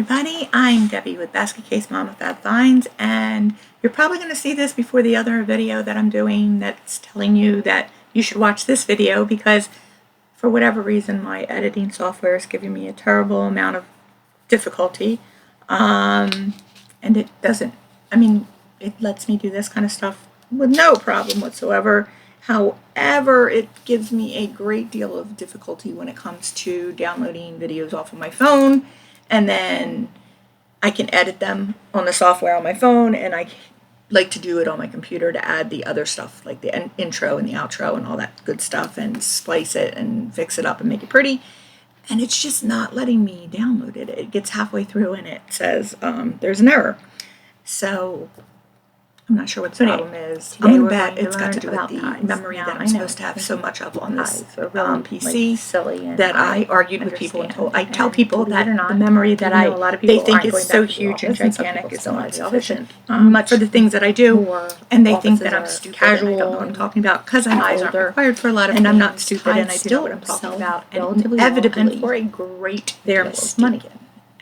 everybody, I'm Debbie with Basket Case Mom Without Vines, and you're probably going to see this before the other video that I'm doing that's telling you that you should watch this video because for whatever reason my editing software is giving me a terrible amount of difficulty, and it doesn't, it lets me do this kind of stuff with no problem whatsoever. However, it gives me a great deal of difficulty when it comes to downloading videos off of my phone, and then I can edit them on the software on my phone, and I like to do it on my computer to add the other stuff like the intro and the outro and all that good stuff and splice it and fix it up and make it pretty. And it's just not letting me download it. It gets halfway through and it says there's an error. So I'm not sure what the problem is. I'm going to bet it's got to do with the memory that I'm supposed to have so much of on this PC that I argued with people and told. I tell people that the memory that they think is so huge and gigantic is not sufficient much for the things that I do, and they think that I'm stupid and I don't know what I'm talking about because my eyes aren't required for a lot of things, and I'm not stupid and I do know what I'm talking about, and inevitably for a great deal of money.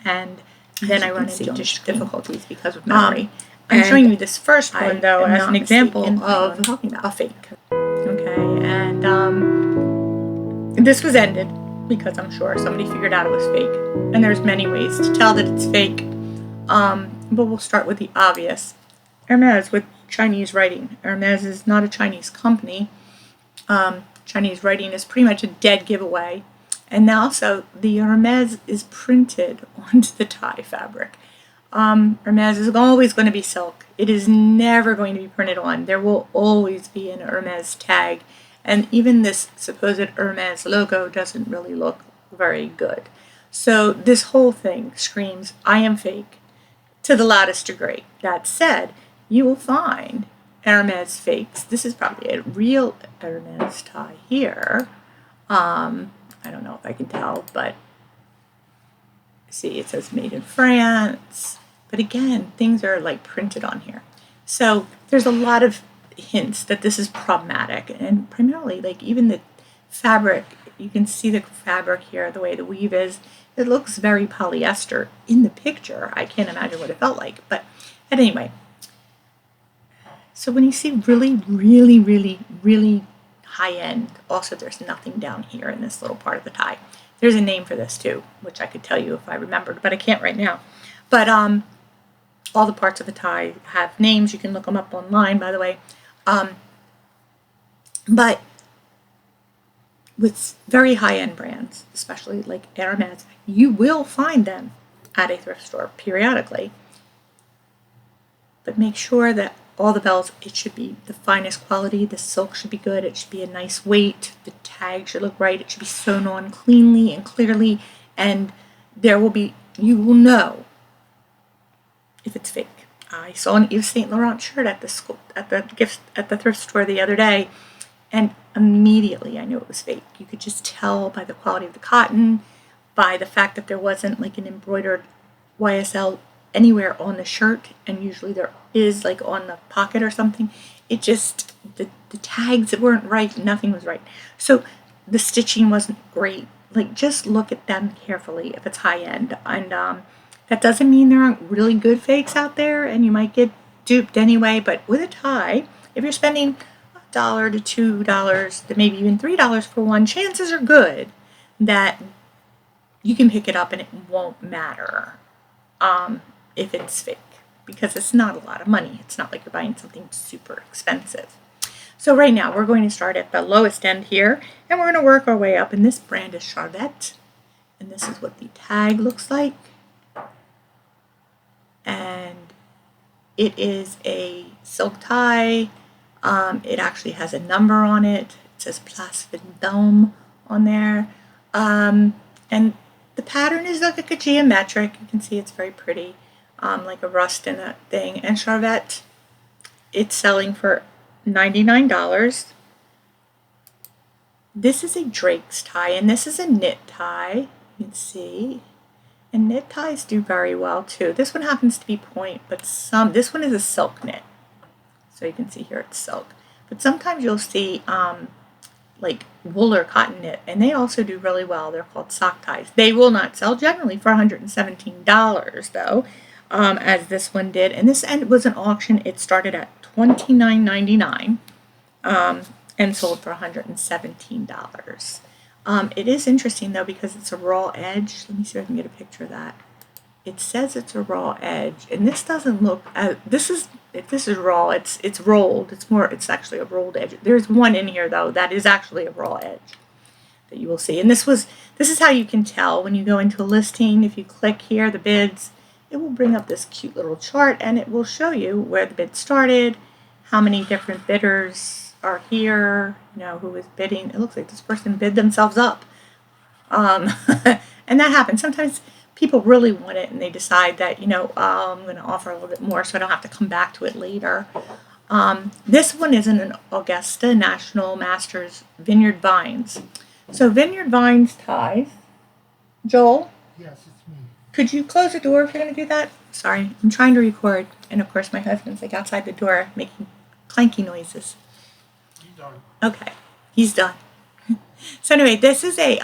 And then I run into difficulties because of memory. I'm showing you this first one, though, as an example of a fake. Okay, and this was ended because I'm sure somebody figured out it was fake. And there's many ways to tell that it's fake, but we'll start with the obvious. Hermes with Chinese writing. Hermes is not a Chinese company. Chinese writing is pretty much a dead giveaway. And also, the Hermes is printed onto the tie fabric. Hermes is always going to be silk. It is never going to be printed on. There will always be an Hermes tag, and even this supposed Hermes logo doesn't really look very good. So this whole thing screams, I am fake, to the loudest degree. That said, you will find Hermes fakes. This is probably a real Hermes tie here. I don't know if I can tell, but see, it says made in France. But again, things are like printed on here. So there's a lot of hints that this is problematic. And primarily, like even the fabric, you can see the fabric here, the way the weave is. It looks very polyester in the picture. I can't imagine what it felt like. But anyway, so when you see really, really, really, really high end, also there's nothing down here in this little part of the tie. There's a name for this too, which I could tell you if I remembered, but I can't right now. But all the parts of the tie have names. You can look them up online, by the way. But with very high-end brands, especially like Hermes, you will find them at a thrift store periodically. But make sure that all the bells, it should be the finest quality. The silk should be good. It should be a nice weight. The tag should look right. It should be sewn on cleanly and clearly. And there will be, you will know if it's fake. I saw an Yves Saint Laurent shirt at the thrift store the other day, and immediately I knew it was fake. You could just tell by the quality of the cotton, by the fact that there wasn't like an embroidered YSL anywhere on the shirt, and usually there is like on the pocket or something. It just, the tags weren't right, nothing was right. So the stitching wasn't great. Like, just look at them carefully if it's high end. And that doesn't mean there aren't really good fakes out there, and you might get duped anyway. But with a tie, if you're spending $1 to $2, to maybe even $3 for one, chances are good that you can pick it up and it won't matter if it's fake, because it's not a lot of money. It's not like you're buying something super expensive. So right now we're going to start at the lowest end here, and we're going to work our way up. And this brand is Charvette, and this is what the tag looks like. And it is a silk tie. It actually has a number on it. It says Place Vendôme on there. And the pattern is like a geometric. You can see it's very pretty, like a rust in a thing. And Charvette, it's selling for $99. This is a Drake's tie, and this is a knit tie. You can see. And knit ties do very well too. This one happens to be point, but this one is a silk knit. So you can see here it's silk. But sometimes you'll see like wool or cotton knit, and they also do really well. They're called sock ties. They will not sell generally for $117 though, as this one did. And this end was an auction. It started at $29.99 and sold for $117. It is interesting though because it's a raw edge. Let me see if I can get a picture of that. It says it's a raw edge, and this doesn't look. If this is raw, it's rolled. It's actually a rolled edge. There's one in here though that is actually a raw edge that you will see. And this is how you can tell when you go into a listing. If you click here, the bids, it will bring up this cute little chart, and it will show you where the bid started, how many different bidders are here, who is bidding. It looks like this person bid themselves up, and that happens sometimes. People really want it and they decide that, I'm going to offer a little bit more so I don't have to come back to it later. This one is an Augusta National Masters Vineyard Vines. So Vineyard Vines ties. Joel? Yes, it's me. Could you close the door if you're going to do that? Sorry, I'm trying to record. And of course my husband's like outside the door making clanky noises. He's done. Okay, he's done. So anyway, this is a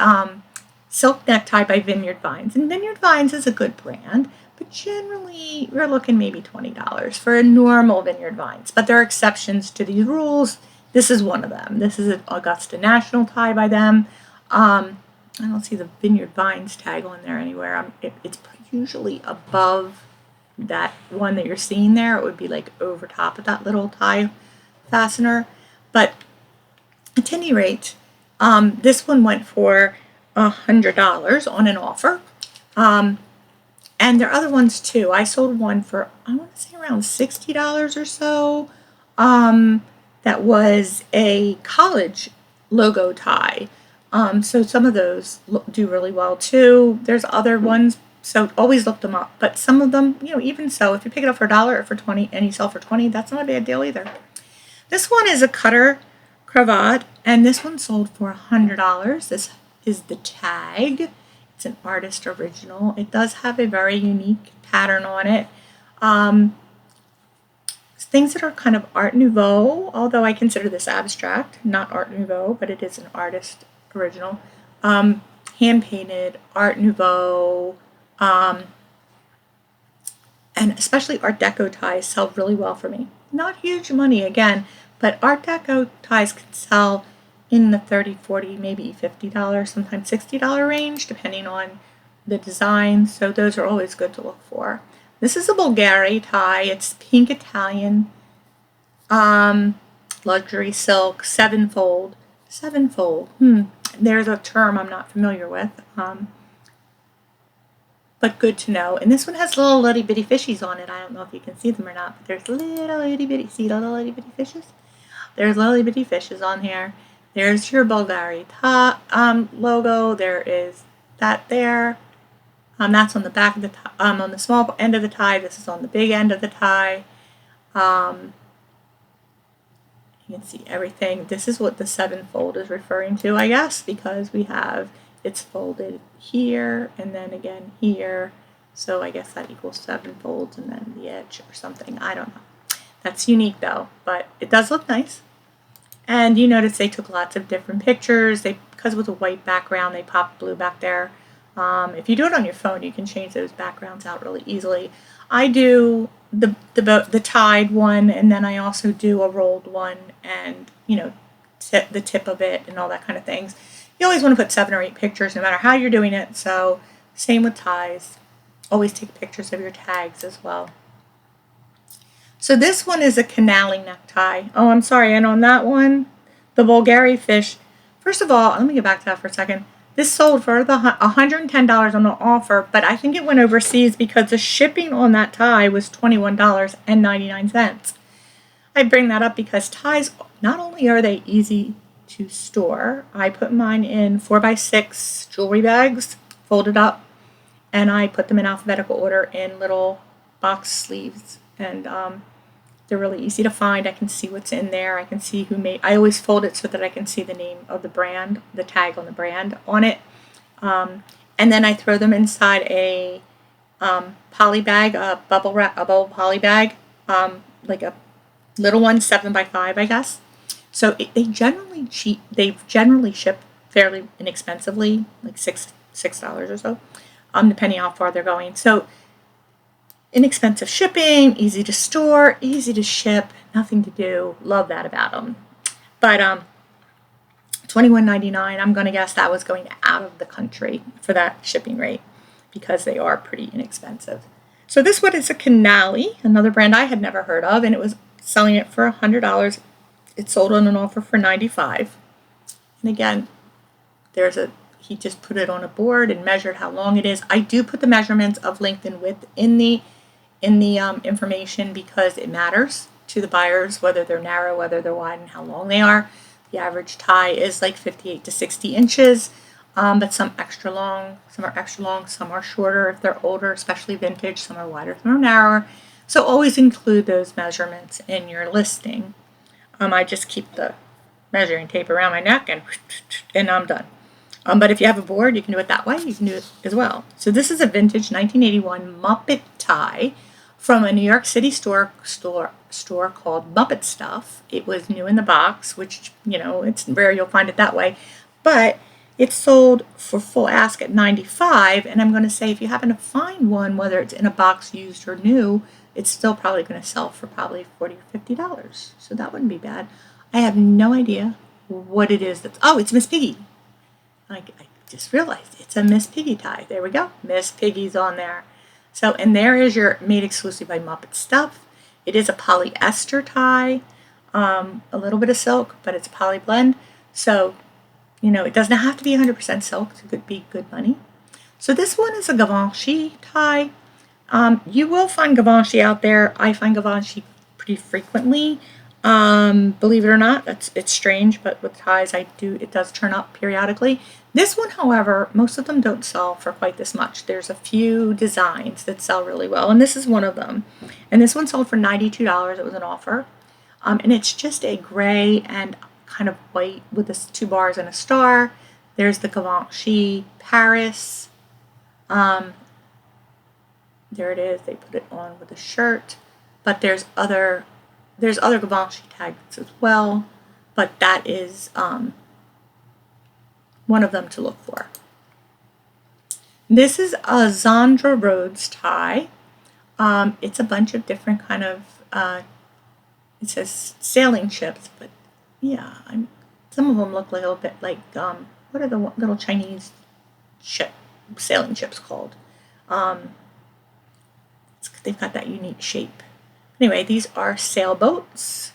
silk necktie by Vineyard Vines. And Vineyard Vines is a good brand, but generally we're looking maybe $20 for a normal Vineyard Vines. But there are exceptions to these rules. This is one of them. This is an Augusta National tie by them. I don't see the Vineyard Vines tag on there anywhere. It's usually above that one that you're seeing there. It would be like over top of that little tie fastener. But at any rate, this one went for $100 on an offer, and there are other ones too. I sold one for, I want to say, around $60 or so. That was a college logo tie. So some of those do really well too. There's other ones, so always look them up. But some of them, even so, if you pick it up for $1 or for $20 and you sell for $20, that's not a bad deal either. This one is a cutter cravat, and this one sold for $100. This is the tag. It's an artist original. It does have a very unique pattern on it. Things that are kind of Art Nouveau, although I consider this abstract, not Art Nouveau, but it is an artist original. Hand-painted, Art Nouveau, and especially Art Deco ties sell really well for me. Not huge money again, but Art Deco ties can sell in the $30, $40, maybe $50, sometimes $60 range, depending on the design. So those are always good to look for. This is a Bulgari tie. It's pink Italian, luxury silk, sevenfold. Sevenfold. There's a term I'm not familiar with, but good to know. And this one has little itty bitty fishies on it. I don't know if you can see them or not, but there's little itty bitty. See little itty bitty fishes? There's little itty bitty fishes on here. There's your Bulgari logo. There is that there. That's on the back of the tie, on the small end of the tie. This is on the big end of the tie. You can see everything. This is what the sevenfold is referring to, I guess, because we have it's folded here and then again here. So I guess that equals 7 folds and then the edge or something. I don't know. That's unique though, but it does look nice. And you notice they took lots of different pictures. Because it was a white background, they popped blue back there. If you do it on your phone, you can change those backgrounds out really easily. I do the tied one, and then I also do a rolled one, and the tip of it and all that kind of things. You always want to put 7 or 8 pictures, no matter how you're doing it. So same with ties. Always take pictures of your tags as well. So this one is a canali necktie. Oh, I'm sorry. And on that one, the Bulgari fish. First of all, let me get back to that for a second. This sold for $110 on the offer, but I think it went overseas because the shipping on that tie was $21.99. I bring that up because ties, not only are they easy to store, I put mine in 4x6 jewelry bags, folded up, and I put them in alphabetical order in little box sleeves. And they're really easy to find. I can see what's in there. I can see who made. I always fold it so that I can see the name of the brand, the tag on the brand on it. And then I throw them inside a poly bag, a bubble poly bag, like a little one, 7x5, I guess. So they generally ship fairly inexpensively, like $6 or so, depending on how far they're going. So inexpensive shipping, easy to store, easy to ship, nothing to do. Love that about them. But $21.99, I'm going to guess that was going out of the country for that shipping rate because they are pretty inexpensive. So this one is a Canali, another brand I had never heard of, and it was selling it for $100. It sold on an offer for $95. And again, he just put it on a board and measured how long it is. I do put the measurements of length and width in the information because it matters to the buyers whether they're narrow, whether they're wide, and how long they are. The average tie is like 58 to 60 inches, but some extra long, some are extra long, some are shorter if they're older, especially vintage, some are wider, some are narrower. So always include those measurements in your listing. I just keep the measuring tape around my neck and I'm done. But if you have a board, you can do it that way. You can do it as well. So this is a vintage 1981 Muppet tie from a New York City store called Muppet Stuff. It was new in the box, which, it's rare you'll find it that way. But it sold for full ask at $95. And I'm going to say if you happen to find one, whether it's in a box used or new, it's still probably going to sell for probably $40 or $50. So that wouldn't be bad. I have no idea what it is it's Miss Piggy. I just realized it's a Miss Piggy tie. There we go. Miss Piggy's on there. So, and there is your made exclusive by Muppet Stuff. It is a polyester tie, a little bit of silk, but it's a poly blend. So, it doesn't have to be 100% silk to be good money. So this one is a Givenchy tie. You will find Givenchy out there. I find Givenchy pretty frequently. Believe it or not, it's strange, but with ties it does turn up periodically. This one, however, most of them don't sell for quite this much. There's a few designs that sell really well, and this is one of them. And this one sold for $92. It was an offer. And it's just a gray and kind of white with the 2 bars and a star. There's the Givenchy Paris. There it is. They put it on with a shirt. But there's other Givenchy tags as well, but that is one of them to look for. This is a Zandra Rhodes tie. It's a bunch of different kind of, it says sailing ships, but yeah, some of them look like a little bit like, what are the little Chinese sailing ships called? They've got that unique shape. Anyway, these are sailboats,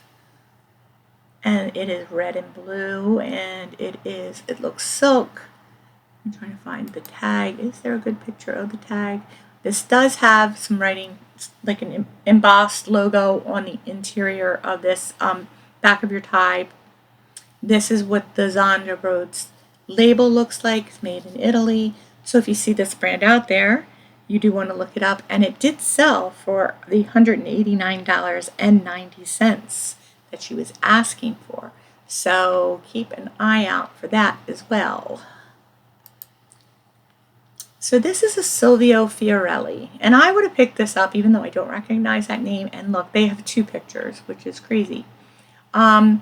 and it is red and blue, and it looks silk. I'm trying to find the tag. Is there a good picture of the tag? This does have some writing, like an embossed logo on the interior of this back of your tie. This is what the Zandra Rhodes label looks like. It's made in Italy. So if you see this brand out there, you do want to look it up, and it did sell for the $189.90 that she was asking for. So keep an eye out for that as well. So this is a Silvio Fiorelli, and I would have picked this up even though I don't recognize that name. And look, they have 2 pictures, which is crazy. And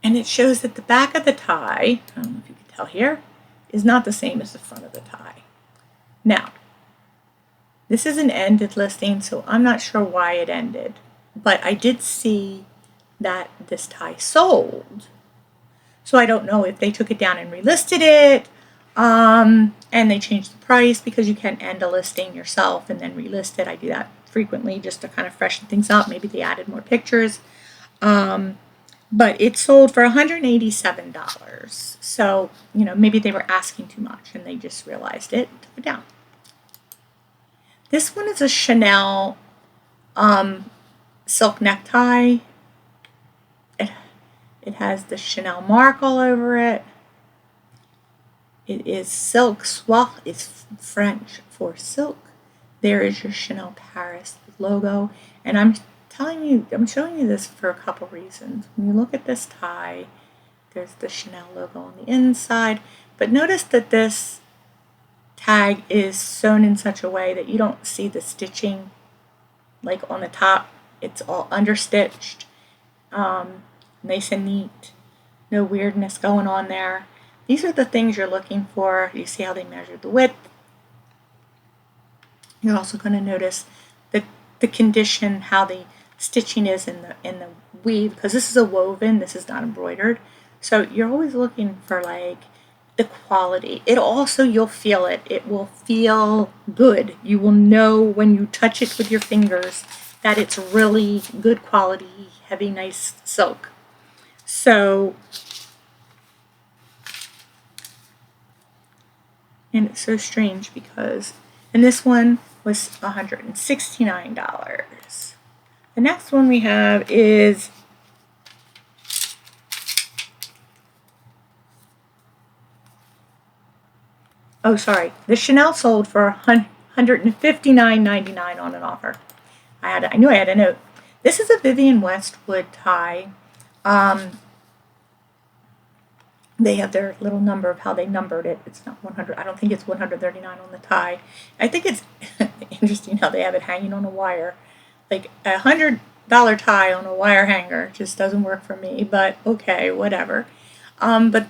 it shows that the back of the tie, I don't know if you can tell here, is not the same as the front of the tie. Now, this is an ended listing, so I'm not sure why it ended, but I did see that this tie sold. So I don't know if they took it down and relisted it, and they changed the price, because you can end a listing yourself and then relist it. I do that frequently just to kind of freshen things up. Maybe they added more pictures. But it sold for $187. So, maybe they were asking too much and they just realized it and took it down. This one is a Chanel silk necktie. It has the Chanel mark all over it. It is silk. Soie is French for silk. There is your Chanel Paris logo. And I'm showing you this for a couple reasons. When you look at this tie, there's the Chanel logo on the inside, but notice that this tag is sewn in such a way that you don't see the stitching like on the top. It's all understitched, nice and neat, no weirdness going on there. These are the things you're looking for. You see how they measured the width. You're also going to notice the condition, how the stitching is in the weave, because this is a woven, this is not embroidered. So you're always looking for like the quality. It also, you'll feel it. It will feel good. You will know when you touch it with your fingers that it's really good quality, heavy, nice silk. So, and it's so strange because, and this one was $169. The next one we have is oh, sorry. The Chanel sold for $159.99 on an offer. I knew I had a note. This is a Vivienne Westwood tie. They have their little number of how they numbered it. It's not 100. I don't think it's 139 on the tie. I think it's interesting how they have it hanging on a wire. Like $100 tie on a wire hanger just doesn't work for me. But okay, whatever. But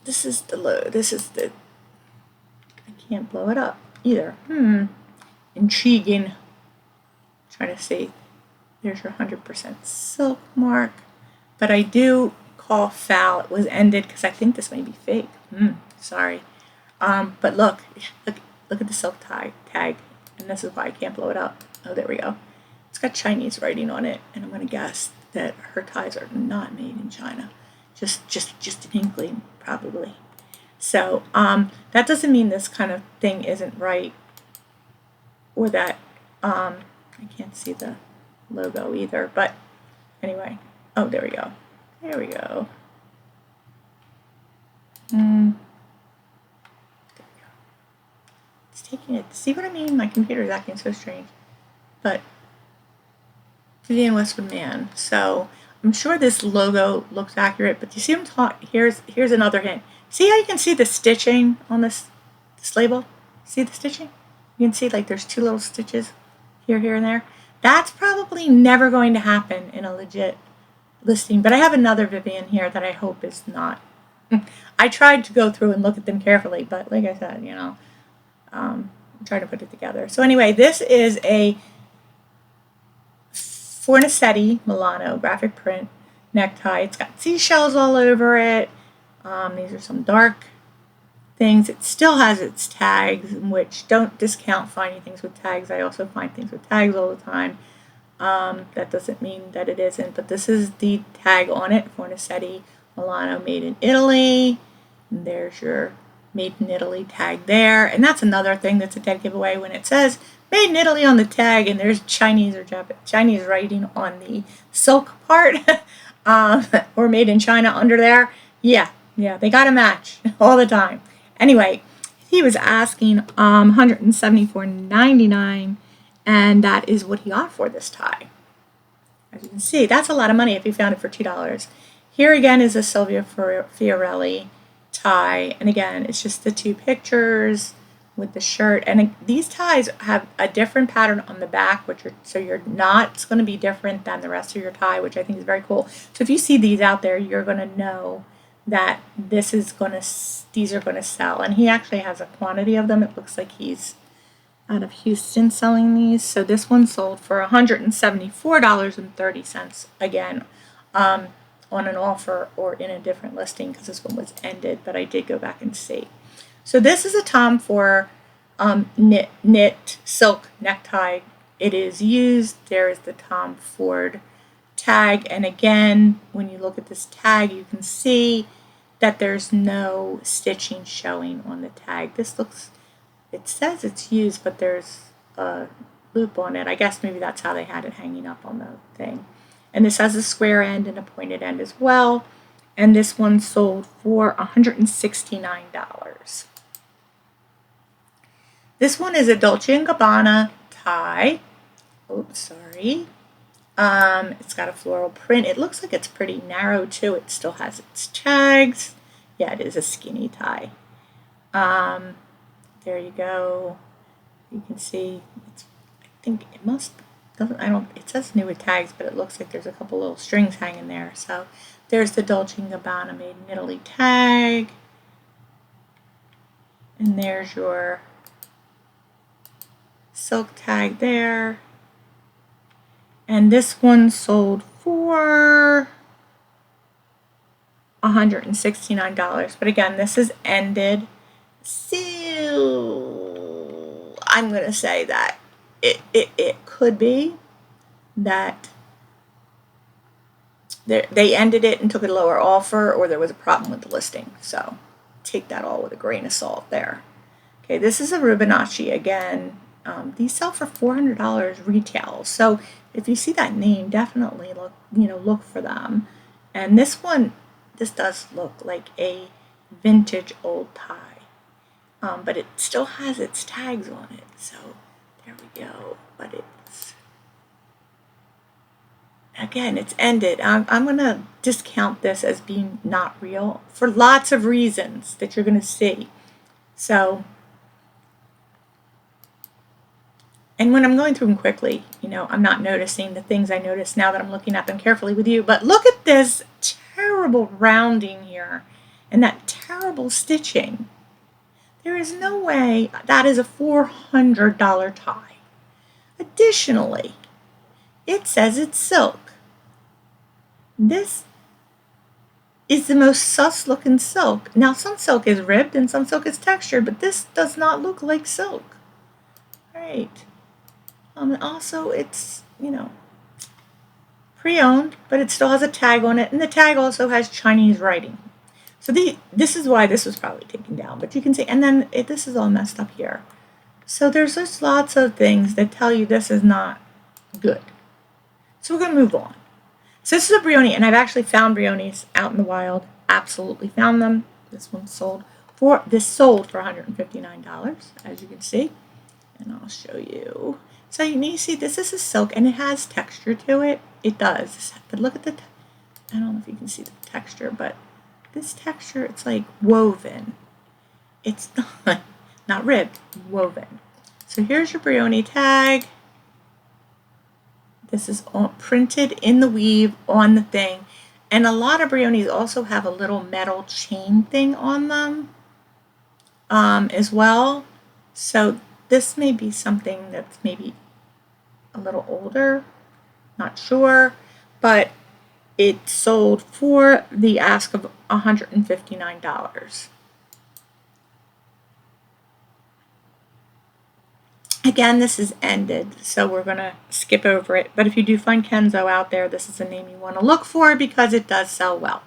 this is the, I can't blow it up either. Intriguing. Trying to see. There's your 100% silk mark. But I do call foul. It was ended because I think this may be fake. Sorry. But look at the silk tag. And this is why I can't blow it up. Oh, there we go. It's got Chinese writing on it. And I'm going to guess that her ties are not made in China. Just an inkling, probably. So that doesn't mean this kind of thing isn't right, or that I can't see the logo either. But anyway, oh, there we go. There we go. It's taking it. See what I mean? My computer is acting so strange. But Vivienne Westwood Man. So I'm sure this logo looks accurate, but you see what I'm talking? Here's another hint. See how you can see the stitching on this label? See the stitching? You can see like there's two little stitches here, and there. That's probably never going to happen in a legit listing, but I have another Vivienne here that I hope is not. I tried to go through and look at them carefully, but like I said, I'm trying to put it together. So anyway, this is a Fornasetti Milano graphic print necktie. It's got seashells all over it. These are some dark things. It still has its tags, which don't discount finding things with tags. I also find things with tags all the time. That doesn't mean that it isn't, but this is the tag on it, Fornasetti Milano, made in Italy. And there's your made in Italy tag there. And that's another thing that's a dead giveaway when it says made in Italy on the tag and there's Chinese or Chinese writing on the silk part or made in China under there. Yeah, they got to match all the time. Anyway, he was asking $174.99, and that is what he got for this tie. As you can see, that's a lot of money if you found it for $2. Here again is a Sylvia Fiorelli tie, and again, it's just the two pictures with the shirt. And these ties have a different pattern on the back, so your knot's going to be different than the rest of your tie, which I think is very cool. So if you see these out there, you're going to know that these are going to sell. And he actually has a quantity of them. It looks like he's out of Houston selling these. So this one sold for $174.30, again, on an offer or in a different listing because this one was ended, but I did go back and see. So this is a Tom Ford knit silk necktie. It is used. There is the Tom Ford tag, and again, when you look at this tag, you can see that there's no stitching showing on the tag. It says it's used, but there's a loop on it. I guess maybe that's how they had it hanging up on the thing. And this has a square end and a pointed end as well. And this one sold for $169. This one is a Dolce & Gabbana tie. Oops, sorry. It's got a floral print. It looks like it's pretty narrow too. It still has its tags. Yeah, it is a skinny tie. There you go. You can see, I think it must, doesn't, I don't, it says new with tags, but it looks like there's a couple little strings hanging there. So there's the Dolce & Gabbana Made in Italy tag. And there's your silk tag there. And this one sold for $169. But again, this is ended. So I'm going to say that it could be that they ended it and took a lower offer, or there was a problem with the listing. So take that all with a grain of salt there. Okay, this is a Rubinacci again. These sell for $400 retail. So if you see that name, definitely look for them. And this one, this does look like a vintage old tie. But it still has its tags on it. So there we go. But it's ended. I'm going to discount this as being not real for lots of reasons that you're going to see. So, and when I'm going through them quickly, I'm not noticing the things I notice now that I'm looking at them carefully with you. But look at this terrible rounding here and that terrible stitching. There is no way that is a $400 tie. Additionally, it says it's silk. This is the most sus looking silk. Now some silk is ribbed and some silk is textured, but this does not look like silk. Right. And also it's, pre-owned, but it still has a tag on it, and the tag also has Chinese writing. So this is why this was probably taken down, but you can see, and then this is all messed up here. So there's just lots of things that tell you this is not good. So we're going to move on. So this is a Brioni, and I've actually found Brionis out in the wild. Absolutely found them. This sold for $159, as you can see. And I'll show you. So you see this is a silk, and it has texture to it. It does. But look at I don't know if you can see the texture, but this texture, it's like woven. It's not ribbed, woven. So here's your Brioni tag. This is all printed in the weave on the thing. And a lot of Brionis also have a little metal chain thing on them as well. So this may be something that's maybe a little older, not sure, but it sold for the ask of $159. Again, this is ended, so we're going to skip over it. But if you do find Kenzo out there, this is a name you want to look for because it does sell well.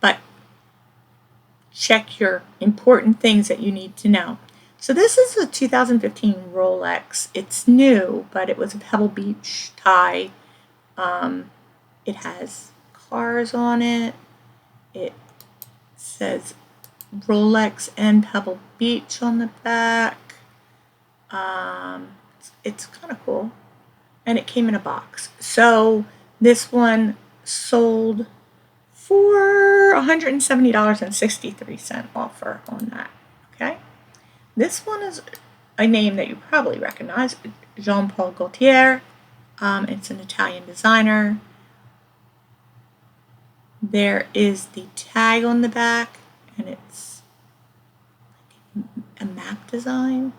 But check your important things that you need to know. So this is a 2015 Rolex. It's new, but it was a Pebble Beach tie. It has cars on it. It says Rolex and Pebble Beach on the back. It's kind of cool, and it came in a box. So this one sold for $170.63 offer on that. Okay, this one is a name that you probably recognize, Jean-Paul Gaultier. It's an Italian designer. There is the tag on the back, and it's a map design.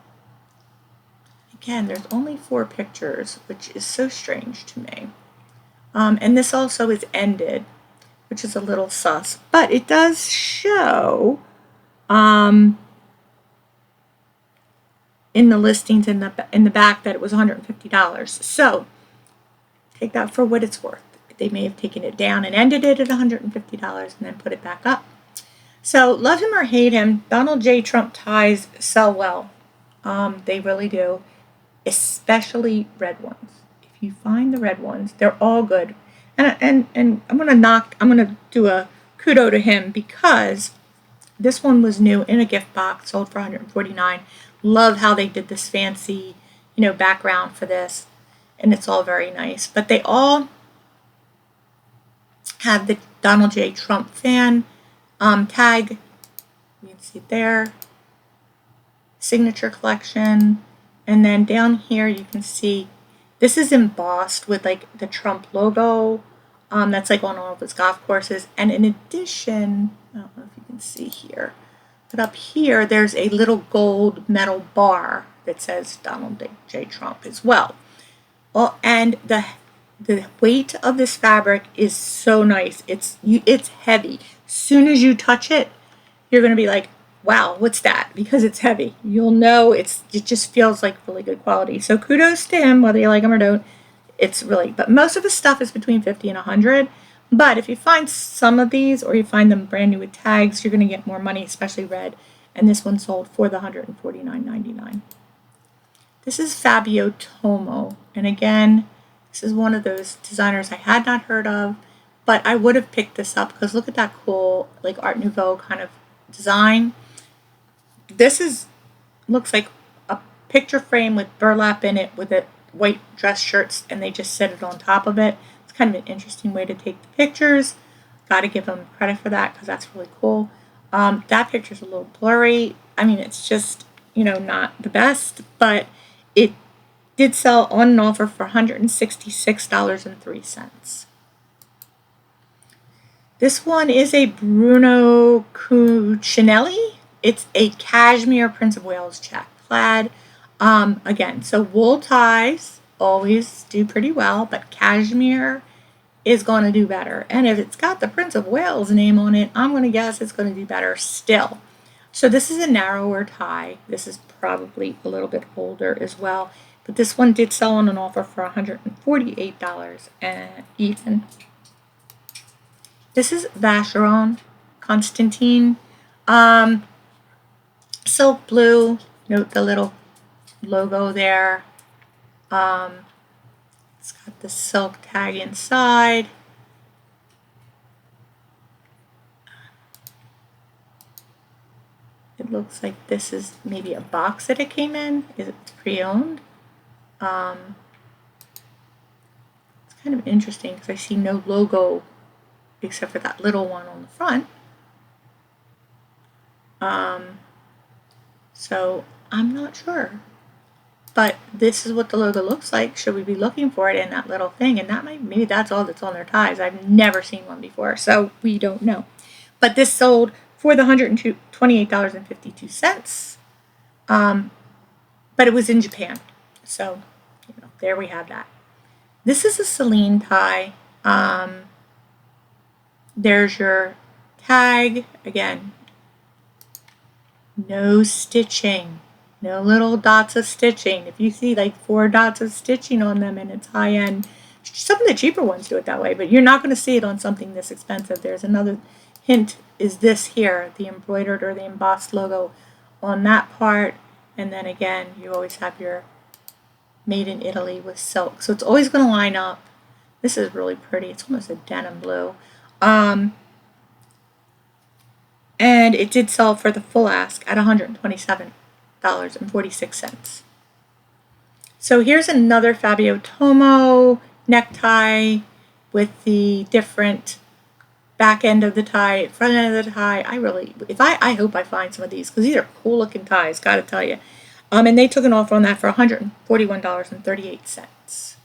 Again, there's only 4 pictures, which is so strange to me. And this also is ended, which is a little sus. But it does show in the listings in the back that it was $150. So take that for what it's worth. They may have taken it down and ended it at $150 and then put it back up. So love him or hate him, Donald J. Trump ties sell well. They really do. Especially red ones. If you find the red ones, they're all good. And I'm gonna do a kudo to him because this one was new in a gift box, sold for $149. Love how they did this fancy, background for this, and it's all very nice. But they all have the Donald J. Trump fan tag. You can see it there. signature collection. And then down here you can see this is embossed with like the Trump logo. That's like on all of his golf courses. And in addition, I don't know if you can see here, but up here there's a little gold metal bar that says Donald J. Trump as well. Well, and the weight of this fabric is so nice. It's heavy. As soon as you touch it, you're going to be like, wow, what's that? Because it's heavy. You'll know it just feels like really good quality. So kudos to him, whether you like him or don't. It's really, but most of his stuff is between 50 and 100. But if you find some of these, or you find them brand new with tags, you're going to get more money, especially red. And this one sold for the $149.99. This is Fabio Tomo. And again, this is one of those designers I had not heard of, but I would have picked this up because look at that cool, like Art Nouveau kind of design. This looks like a picture frame with burlap in it with a white dress shirts, and they just set it on top of it. It's kind of an interesting way to take the pictures. Got to give them credit for that because that's really cool. That picture's a little blurry. I mean, it's just, not the best, but it did sell on an offer for $166.03. This one is a Bruno Cucinelli. It's a cashmere Prince of Wales check plaid. Again, so wool ties always do pretty well, but cashmere is going to do better. And if it's got the Prince of Wales name on it, I'm going to guess it's going to do better still. So this is a narrower tie. This is probably a little bit older as well. But this one did sell on an offer for $148 and even. This is Vacheron Constantine. Silk blue. Note the little logo there. It's got the silk tag inside. It looks like this is maybe a box that it came in. Is it pre-owned? It's kind of interesting because I see no logo except for that little one on the front. So I'm not sure. But this is what the logo looks like. Should we be looking for it in that little thing? And maybe that's all that's on their ties. I've never seen one before, so we don't know. But this sold for the $128.52. But it was in Japan. So, there we have that. This is a Celine tie. There's your tag. Again, no stitching. No little dots of stitching. If you see like 4 dots of stitching on them and it's high end, some of the cheaper ones do it that way, but you're not going to see it on something this expensive. There's another hint is this here, the embroidered or the embossed logo on that part. And then again, you always have your made in Italy with silk. So it's always going to line up. This is really pretty. It's almost a denim blue. And it did sell for the full ask at $127.46. So here's another Fabio Tomo necktie with the different back end of the tie, front end of the tie. I hope I find some of these because these are cool looking ties, gotta tell you. And they took an offer on that for $141.38.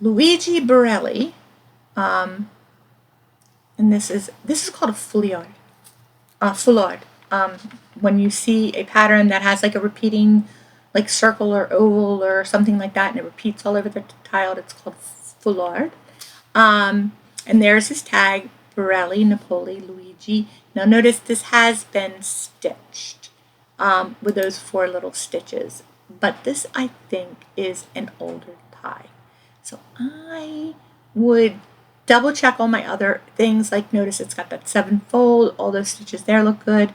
Luigi Borelli, and this is called a foulard. Foulard. When you see a pattern that has like a repeating, like circle or oval or something like that, and it repeats all over the tile, it's called foulard. And there's his tag, Borelli, Napoli, Luigi. Now notice this has been stitched with those 4 little stitches, but this I think is an older tie. So I would double check all my other things, like notice it's got that 7-fold, all those stitches there look good.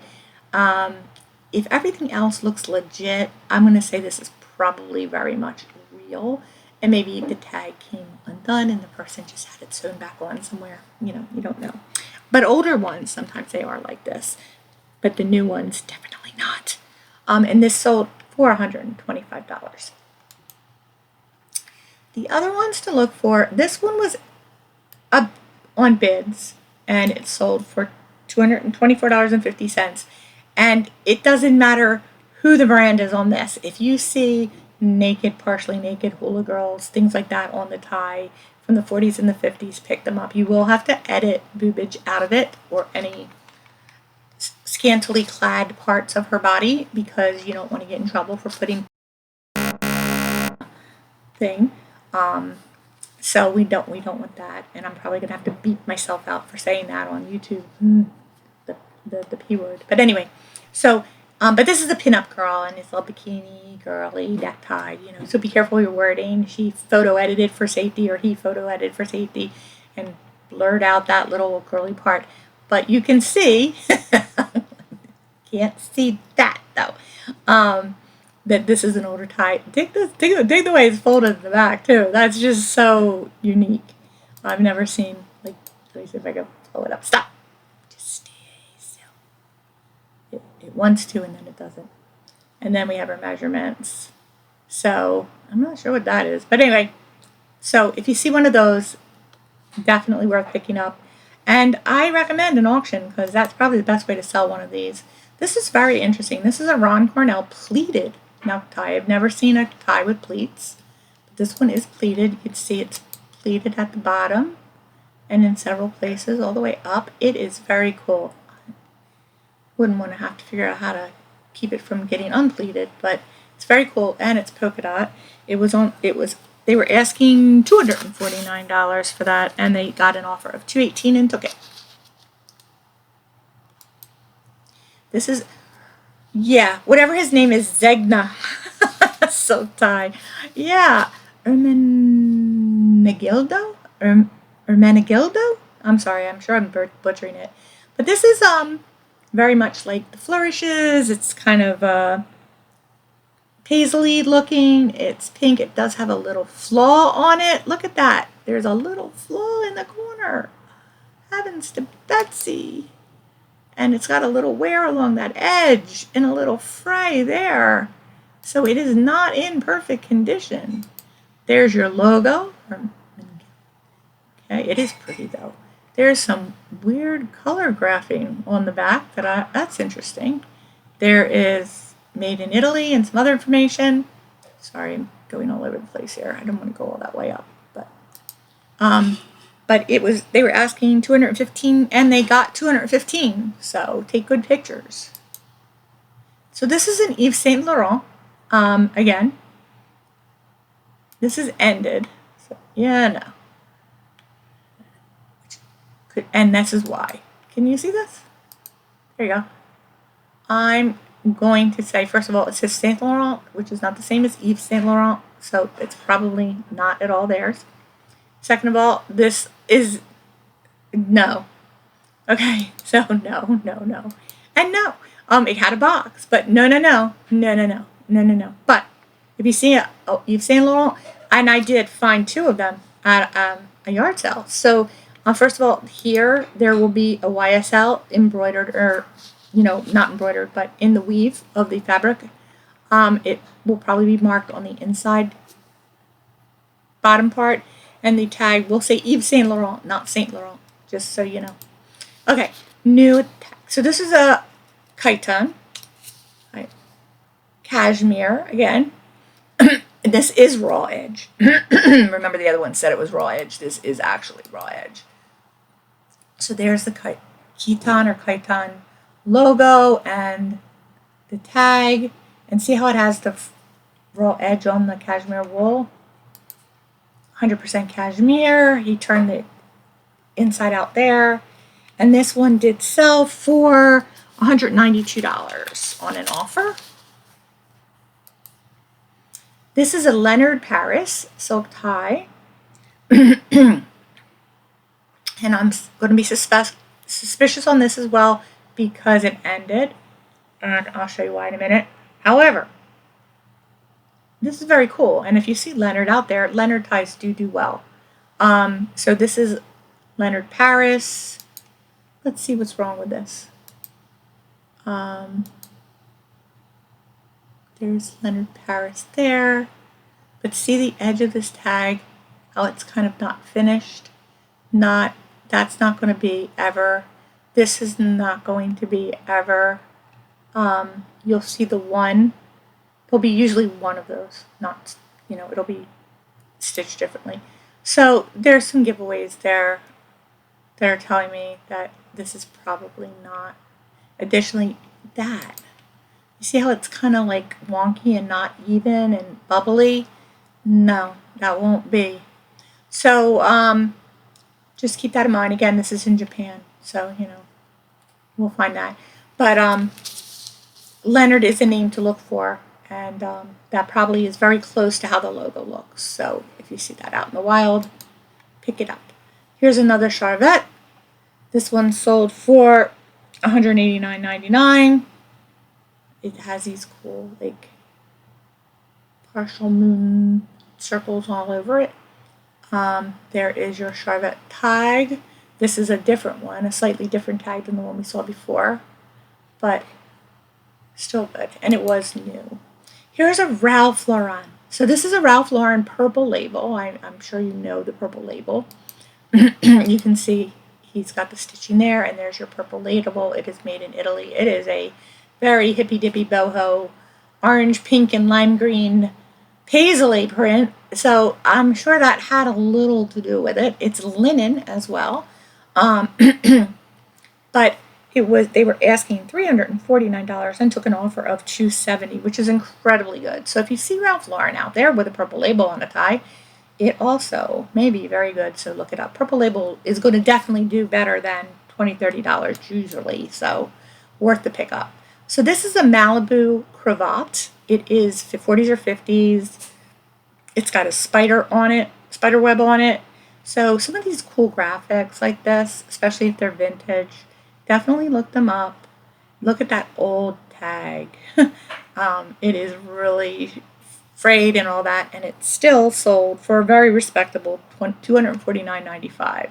If everything else looks legit, I'm going to say this is probably very much real, and maybe the tag came undone and the person just had it sewn back on somewhere. You don't know. But older ones, sometimes they are like this, but the new ones, definitely not. And this sold for $125. The other ones to look for, this one was up on bids, and it sold for $224.50. And it doesn't matter who the brand is on this. If you see naked, partially naked hula girls, things like that on the tie from the 40s and the 50s, pick them up. You will have to edit boobage out of it or any scantily clad parts of her body because you don't want to get in trouble for putting thing. So we don't want that, and I'm probably gonna have to beat myself out for saying that on YouTube. The P word. But anyway, so but this is a pinup girl and it's a little bikini girly neck tied, you know. So be careful your wording. She photo edited for safety, or he photo edited for safety, and blurred out that little girly part. But you can see, can't see that though. That this is an older tie. Dig the way it's folded in the back too. That's just so unique. I've never seen, like, let me see if I can blow it up. Stop. Just stay still. It wants to and then it doesn't. And then we have our measurements. So I'm not sure what that is, but anyway. So if you see one of those, definitely worth picking up. And I recommend an auction because that's probably the best way to sell one of these. This is very interesting. This is a Ron Cornell pleated neck tie. I've never seen a tie with pleats, but this one is pleated. You can see it's pleated at the bottom and in several places all the way up. It is very cool. Wouldn't want to have to figure out how to keep it from getting unpleated, but it's very cool, and it's polka dot. They were asking $249 for that, and they got an offer of $218 and took it. This is, yeah, whatever his name is, Zegna. So tie. Yeah. Ermenegildo? Ermenegildo? I'm sorry, I'm sure I'm butchering it. But this is very much like the flourishes. It's kind of paisley looking. It's pink. It does have a little flaw on it. Look at that. There's a little flaw in the corner. Heavens to Betsy. And it's got a little wear along that edge and a little fray there. So it is not in perfect condition. There's your logo. Okay, it is pretty though. There's some weird color graphing on the back that's interesting. There is made in Italy and some other information. Sorry, I'm going all over the place here. I don't want to go all that way up, but they were asking $215 and they got $215. So take good pictures. So this is an Yves Saint Laurent. Again, this is ended. So yeah, no. And this is why. Can you see this? There you go. I'm going to say, first of all, it says Saint Laurent, which is not the same as Yves Saint Laurent, so it's probably not at all theirs. Second of all, this is no. Okay, so no. And no. It had a box, but no. But if you see Yves Saint Laurent, and I did find two of them at a yard sale. So first of all, here there will be a YSL embroidered, or not embroidered, but in the weave of the fabric. It will probably be marked on the inside bottom part, and the tag will say Yves Saint Laurent, not Saint Laurent, just so you know. Okay, new tag. So this is a chiton, right? Cashmere again. This is raw edge. Remember the other one said it was raw edge. This is actually raw edge. So there's the chiton logo and the tag, and see how it has the raw edge on the cashmere wool. 100% cashmere. He turned the inside out there, and this one did sell for $192 on an offer. This is a Leonard Paris silk tie. And I'm going to be suspicious on this as well because it ended. And I'll show you why in a minute. However, this is very cool. And if you see Leonard out there, Leonard ties do well. So this is Leonard Paris. Let's see what's wrong with this. There's Leonard Paris there. But see the edge of this tag, how it's kind of not finished? That's not going to be ever. This is not going to be ever. You'll see the one will be usually one of those, not, it'll be stitched differently. So there's some giveaways there that are telling me that this is probably not. Additionally, that, you see how it's kind of like wonky and not even and bubbly? No, that won't be. So just keep that in mind. Again, this is in Japan, so we'll find that. But Leonard is a name to look for, and that probably is very close to how the logo looks. So if you see that out in the wild, pick it up. Here's another Charvette. This one sold for $189.99. It has these cool like partial moon circles all over it. There is your Charvette tag. This is a different one, a slightly different tag than the one we saw before, but still good, and it was new. Here's a Ralph Lauren. So this is a Ralph Lauren purple label. I'm sure you know the purple label. You can see he's got the stitching there, and there's your purple label. It is made in Italy. It is a very hippy-dippy boho, orange, pink, and lime green paisley print. So I'm sure that had a little to do with it. It's linen as well. But they were asking $349 and took an offer of $270, which is incredibly good. So if you see Ralph Lauren out there with a purple label on a tie, it also may be very good, so look it up. Purple label is going to definitely do better than $20, $30 usually, so worth the pickup. So this is a Malibu cravat. It is 40s or 50s. It's got a spider on it, spider web on it. So some of these cool graphics like this, especially if they're vintage, definitely look them up. Look at that old tag. It is really frayed and all that, and it's still sold for a very respectable $249.95.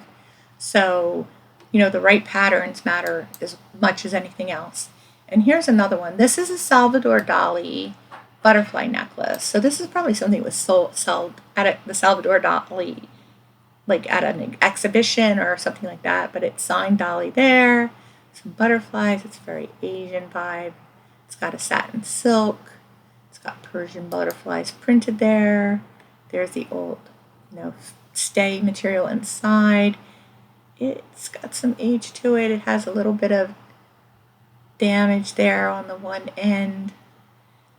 So, the right patterns matter as much as anything else. And here's another one. This is a Salvador Dali butterfly necklace. So this is probably something that was sold at the Salvador Dali, like at an exhibition or something like that. But it's signed Dali there. Some butterflies. It's very Asian vibe. It's got a satin silk. It's got Persian butterflies printed there. There's the old, stay material inside. It's got some age to it. It has a little bit of damage there on the one end.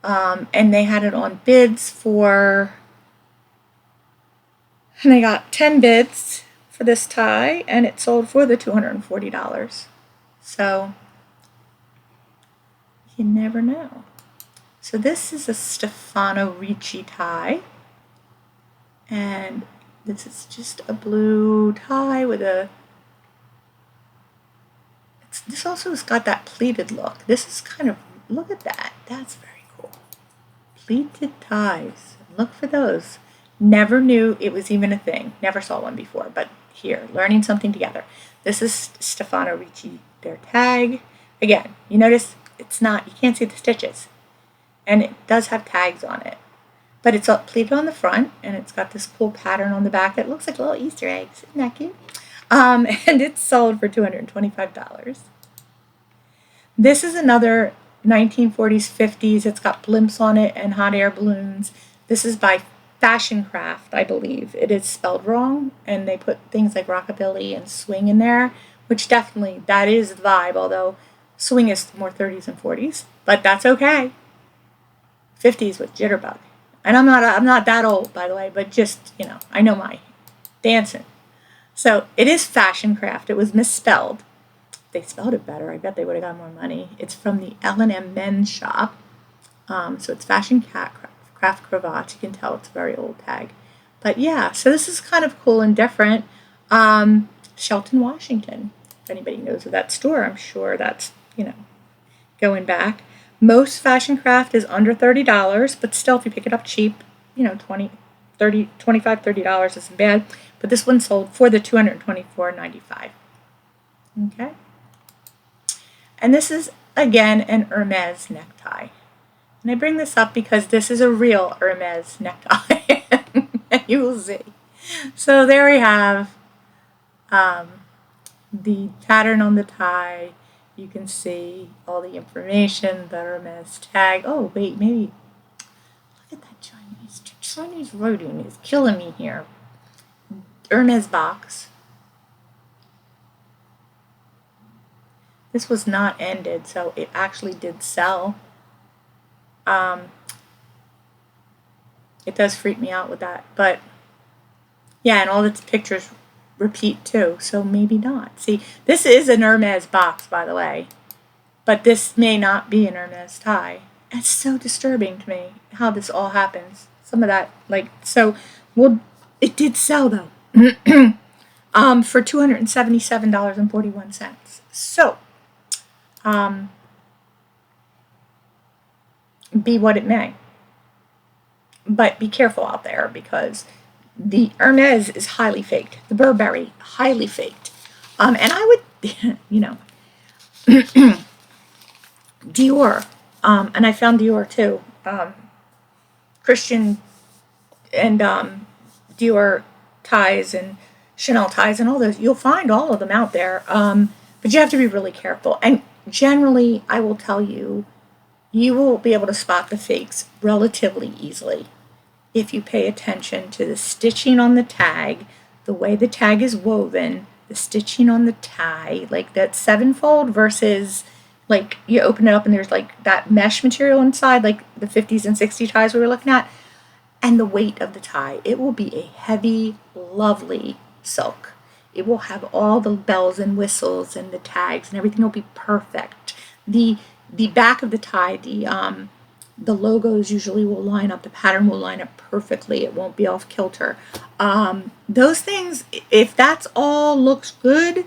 And they had it on bids and they got 10 bids for this tie, and it sold for the $240. So, you never know. So this is a Stefano Ricci tie, and this is just a blue tie with this also has got that pleated look. This is kind of, look at that, that's very cool. Pleated ties, look for those. Never knew it was even a thing, never saw one before, but here, learning something together. This is Stefano Ricci, their tag. Again, you notice you can't see the stitches. And it does have tags on it. But it's all pleated on the front, and it's got this cool pattern on the back that looks like little Easter eggs. Isn't that cute? And it's sold for $225. This is another 1940s, 50s. It's got blimps on it and hot air balloons. This is by Fashion Craft, I believe. It is spelled wrong, and they put things like rockabilly and swing in there, which definitely, that is the vibe, although swing is more 30s and 40s. But that's okay. 50s with jitterbug. And I'm not that old, by the way, but just, I know my dancing. So it is Fashion Craft. It was misspelled. If they spelled it better, I bet they would have got more money. It's from the L&M men's shop. So it's Fashion Craft cravat. You can tell it's a very old tag. But yeah, so this is kind of cool and different. Shelton, Washington. If anybody knows of that store, I'm sure that's, going back. Most Fashion Craft is under $30, but still, if you pick it up cheap, $25, $30 isn't bad. But this one sold for the $224.95. Okay. And this is, again, an Hermes necktie. And I bring this up because this is a real Hermes necktie. And you will see. So there we have the pattern on the tie. You can see all the information, the Hermes tag. Oh, wait, maybe Chinese writing is killing me here. Hermes box. This was not ended, so it actually did sell. It does freak me out with that, but yeah, and all its pictures repeat too, so maybe not. See, this is an Hermes box, by the way, but this may not be an Hermes tie. It's so disturbing to me how this all happens. Some of that, like, so, well, it did sell though, for $277.41. So, be what it may. But be careful out there because the Hermes is highly faked. The Burberry, highly faked. And I would, you know, Dior, and I found Dior too. Christian and Dior ties and Chanel ties and all those. You'll find all of them out there. But you have to be really careful. And generally, I will tell you, you will be able to spot the fakes relatively easily if you pay attention to the stitching on the tag, the way the tag is woven, the stitching on the tie, like that 7-fold versus like you open it up and there's like that mesh material inside, like the 50s and 60s ties we were looking at, and the weight of the tie. It will be a heavy, lovely silk. It will have all the bells and whistles and the tags and everything will be perfect. The back of the tie, the logos usually will line up, the pattern will line up perfectly. It won't be off kilter. Those things, if that's all looks good,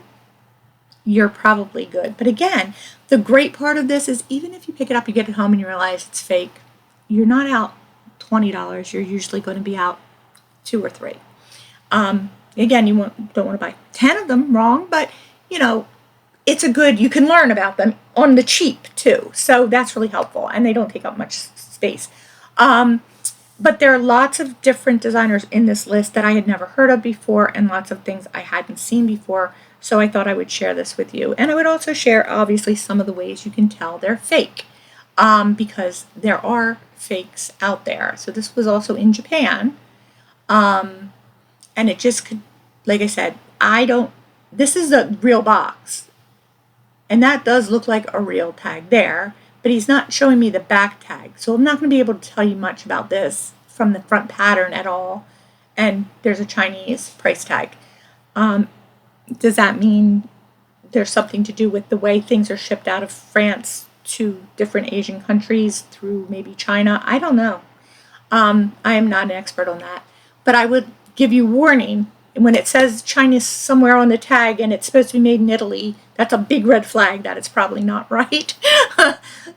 you're probably good. But again, the great part of this is even if you pick it up, you get it home and you realize it's fake, you're not out $20. You're usually going to be out 2 or 3. Again, you don't want to buy 10 of them, wrong, but you know, it's a good, you can learn about them on the cheap too. So that's really helpful and they don't take up much space. But there are lots of different designers in this list that I had never heard of before and lots of things I hadn't seen before. So I thought I would share this with you. And I would also share obviously some of the ways you can tell they're fake because there are fakes out there. So this was also in Japan. And it just could, like I said, this is a real box. And that does look like a real tag there, but he's not showing me the back tag. So I'm not going to be able to tell you much about this from the front pattern at all. And there's a Chinese price tag. Does that mean there's something to do with the way things are shipped out of France to different Asian countries through maybe China? I don't know. I am not an expert on that. But I would give you warning. When it says China somewhere on the tag and it's supposed to be made in Italy, that's a big red flag that it's probably not right.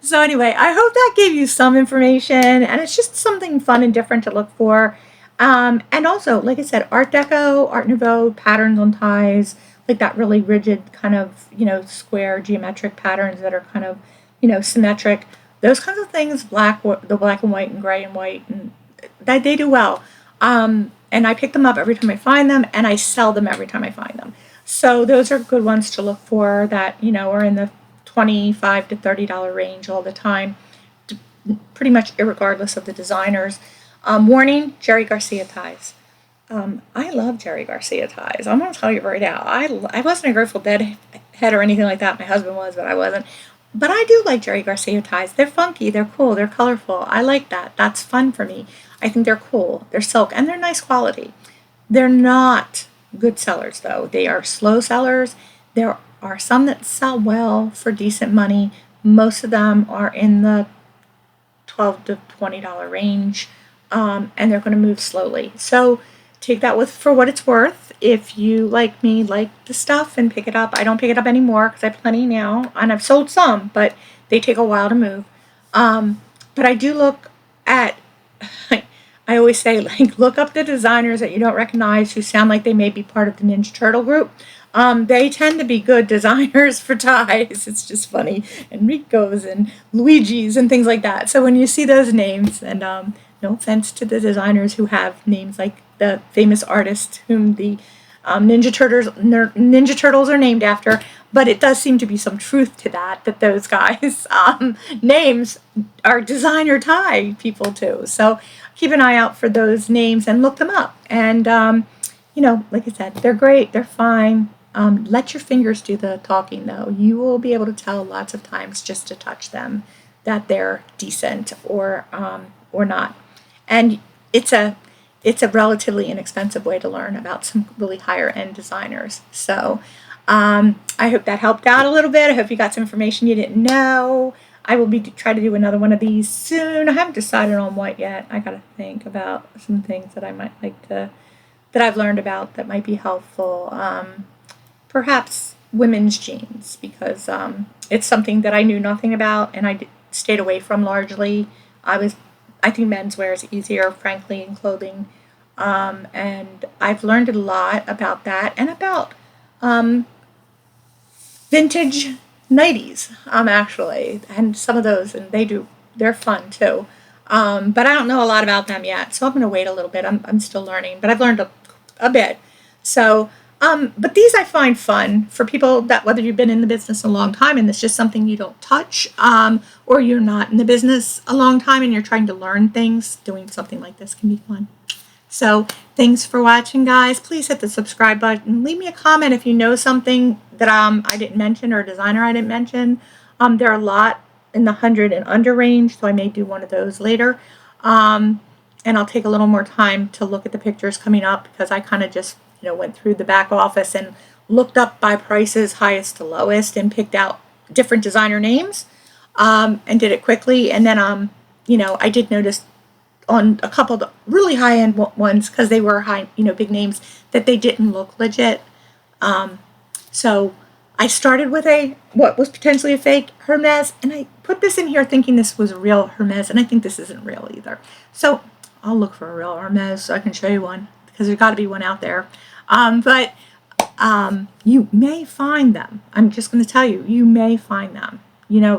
So anyway, I hope that gave you some information and it's just something fun and different to look for. And also, like I said, Art Deco, Art Nouveau patterns on ties, like that really rigid kind of, you know, square geometric patterns that are kind of, you know, symmetric. Those kinds of things, the black and white and gray and white, and that they do well. And I pick them up every time I find them, and I sell them every time I find them. So those are good ones to look for that, you know, are in the $25 to $30 range all the time, pretty much irregardless of the designers. Warning, Jerry Garcia ties. I love Jerry Garcia ties. I'm going to tell you right now. I wasn't a Grateful Dead head or anything like that. My husband was, but I wasn't. But I do like Jerry Garcia ties. They're funky, they're cool, they're colorful. I like that. That's fun for me. I think they're cool. They're silk, and they're nice quality. They're not good sellers, though. They are slow sellers. There are some that sell well for decent money. Most of them are in the $12 to $20 range, and they're going to move slowly. So take that for what it's worth. If you, like me, like the stuff and pick it up. I don't pick it up anymore because I have plenty now, and I've sold some, but they take a while to move. But I do look at... I always say, like, look up the designers that you don't recognize who sound like they may be part of the Ninja Turtle group. They tend to be good designers for ties. It's just funny. Enrico's and Luigi's and things like that. So when you see those names, and no offense to the designers who have names like the famous artist whom the Ninja Turtles are named after, but it does seem to be some truth to that those guys' names are designer tie people too. So keep an eye out for those names and look them up. And like I said, they're great. They're fine. Let your fingers do the talking, though. You will be able to tell lots of times just to touch them that they're decent or not. And it's a relatively inexpensive way to learn about some really higher end designers. So I hope that helped out a little bit. I hope you got some information you didn't know. I will be try to do another one of these soon. I haven't decided on what yet. I got to think about some things that I might like to that I've learned about that might be helpful. Perhaps women's jeans, because it's something that I knew nothing about and I stayed away from largely. I think menswear is easier, frankly, in clothing, and I've learned a lot about that and about vintage nighties, actually, and some of those, and they're fun too. But I don't know a lot about them yet, so I'm going to wait a little bit. I'm still learning, but I've learned a bit. So, but these I find fun for people that whether you've been in the business a long time and it's just something you don't touch, or you're not in the business a long time and you're trying to learn things, doing something like this can be fun. So thanks for watching, guys. Please hit the subscribe button. Leave me a comment if you know something that I didn't mention or a designer I didn't mention. There are a lot in the 100 and under range, so I may do one of those later. And I'll take a little more time to look at the pictures coming up because I kind of just went through the back office and looked up by prices, highest to lowest, and picked out different designer names and did it quickly. And then I did notice on a couple of the really high-end ones, because they were high, big names, that they didn't look legit. So I started with what was potentially a fake Hermes, and I put this in here thinking this was a real Hermes, and I think this isn't real either. So I'll look for a real Hermes so I can show you one, because there's got to be one out there. But you may find them. I'm just going to tell you, you may find them.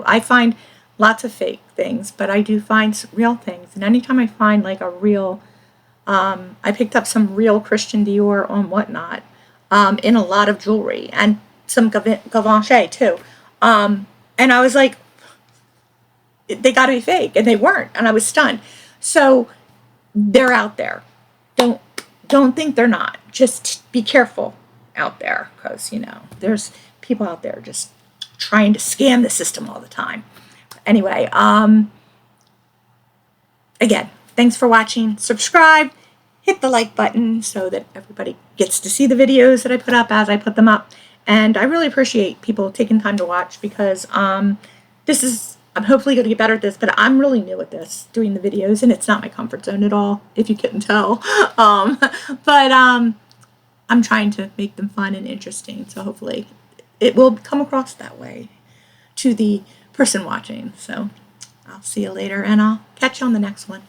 I find lots of fake things, but I do find real things. And anytime I find like a real, I picked up some real Christian Dior on Whatnot in a lot of jewelry and some Givenchy too. And I was like, they got to be fake, and they weren't, and I was stunned. So they're out there. Don't think they're not. Just be careful out there, because there's people out there just trying to scam the system all the time. Anyway, again, thanks for watching. Subscribe, hit the like button so that everybody gets to see the videos that I put up as I put them up. And I really appreciate people taking time to watch, because I'm hopefully going to get better at this, but I'm really new at this, doing the videos, and it's not my comfort zone at all, if you couldn't tell. But I'm trying to make them fun and interesting, so hopefully it will come across that way to the person watching. So I'll see you later, and I'll catch you on the next one.